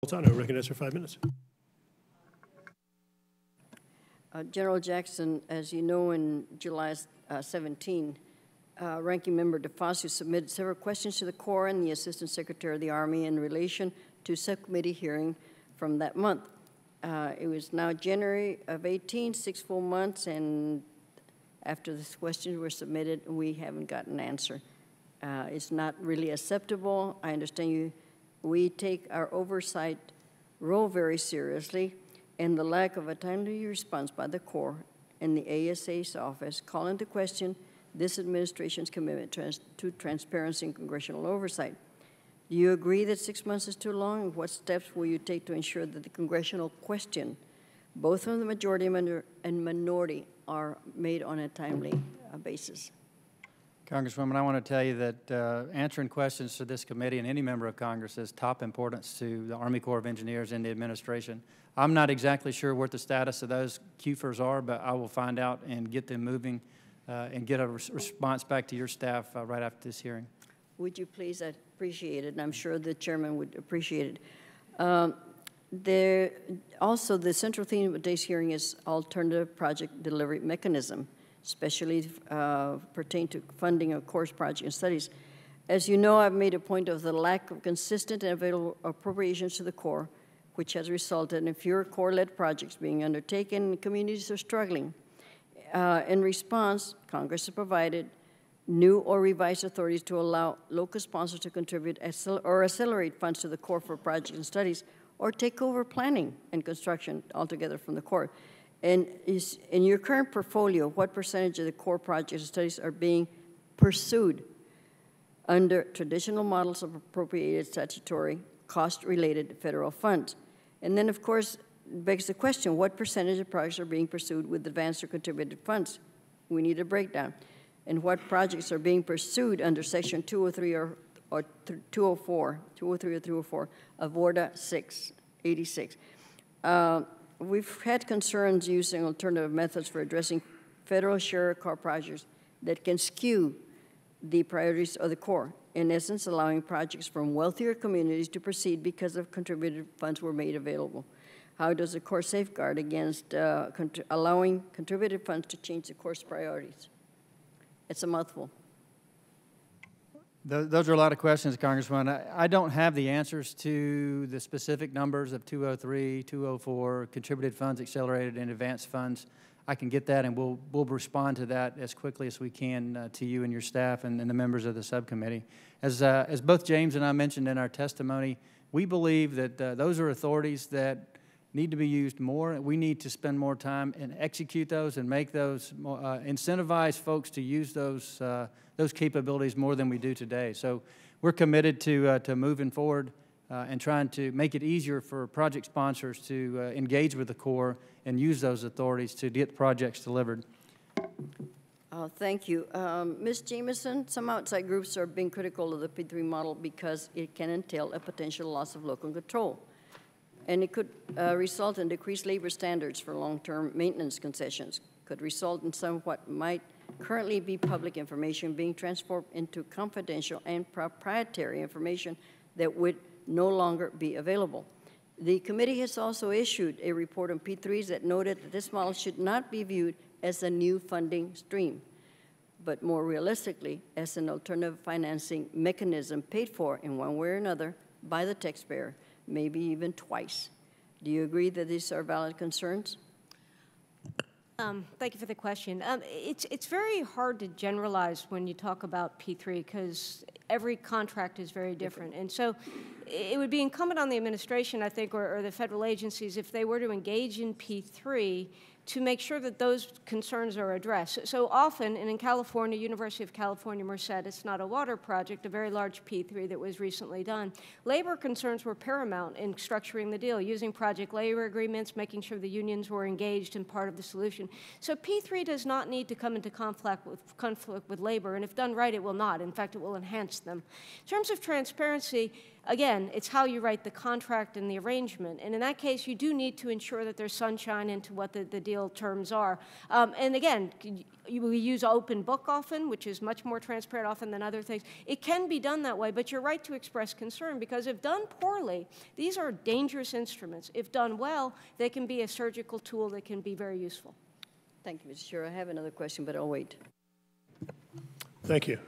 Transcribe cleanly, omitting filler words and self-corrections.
Napolitano, recognized for 5 minutes. General Jackson, as you know, in July 17, Ranking Member DeFazio submitted several questions to the Corps and the Assistant Secretary of the Army in relation to subcommittee hearing from that month. It was now January of 18, 6 full months, and after the questions were submitted, we haven't gotten an answer. It's not really acceptable. I understand we take our oversight role very seriously, and the lack of a timely response by the Corps and the ASA's office call into question this administration's commitment to transparency and congressional oversight. Do you agree that 6 months is too long? What steps will you take to ensure that the congressional question, both from the majority and minority, are made on a timely basis? Congresswoman, I want to tell you that answering questions to this committee and any member of Congress is top importance to the Army Corps of Engineers and the administration. I'm not exactly sure what the status of those QFERs are, but I will find out and get them moving and get a response back to your staff right after this hearing. Would you please? I'd appreciate it, and I'm sure the chairman would appreciate it. Also, the central theme of today's hearing is alternative project delivery mechanism, especially pertain to funding of course project and studies. As you know, I've made a point of the lack of consistent and available appropriations to the Corps, which has resulted in fewer Corps-led projects being undertaken and communities are struggling. In response, Congress has provided new or revised authorities to allow local sponsors to contribute or accelerate funds to the Corps for projects and studies, or take over planning and construction altogether from the Corps. And in your current portfolio, what percentage of the Corps projects and studies are being pursued under traditional models of appropriated statutory cost-related federal funds? And then, of course, begs the question, what percentage of projects are being pursued with advanced or contributed funds? We need a breakdown. And what projects are being pursued under Section 203 or 204, 203 or 304 of ORDA 686. We've had concerns using alternative methods for addressing federal share Corps projects that can skew the priorities of the Corps, in essence allowing projects from wealthier communities to proceed because of contributed funds were made available. How does the Corps safeguard against allowing contributed funds to change the Corps' priorities? It's a mouthful. Those are a lot of questions, Congressman. I don't have the answers to the specific numbers of 203, 204, contributed funds, accelerated, and advanced funds. I can get that, and we'll respond to that as quickly as we can to you and your staff and the members of the subcommittee. As both James and I mentioned in our testimony, we believe that those are authorities that need to be used more. We need to spend more time and execute those and make those, incentivize folks to use those capabilities more than we do today. So we're committed to moving forward and trying to make it easier for project sponsors to engage with the Corps and use those authorities to get projects delivered. Thank you. Ms. Jameson, some outside groups are being critical of the P3 model because it can entail a potential loss of local control. And it could result in decreased labor standards for long-term maintenance concessions, could result in what might currently be public information being transformed into confidential and proprietary information that would no longer be available. The committee has also issued a report on P3s that noted that this model should not be viewed as a new funding stream, but more realistically as an alternative financing mechanism paid for in one way or another by the taxpayer, maybe even twice. Do you agree that these are valid concerns? Thank you for the question. It's very hard to generalize when you talk about P3 because every contract is very different. And so it would be incumbent on the administration, I think, or the federal agencies, if they were to engage in P3, to make sure that those concerns are addressed. So often, and in California, University of California, Merced, it's not a water project, a very large P3 that was recently done. Labor concerns were paramount in structuring the deal, using project labor agreements, making sure the unions were engaged in part of the solution. So P3 does not need to come into conflict with labor, and if done right, it will not. In fact, it will enhance them. In terms of transparency, again, it's how you write the contract and the arrangement. And in that case, you do need to ensure that there's sunshine into what the deal terms are. And again, we use open book often, which is much more transparent often than other things. It can be done that way, but you're right to express concern, because if done poorly, these are dangerous instruments. If done well, they can be a surgical tool that can be very useful. Thank you, Mr. Chair. I have another question, but I'll wait. Thank you.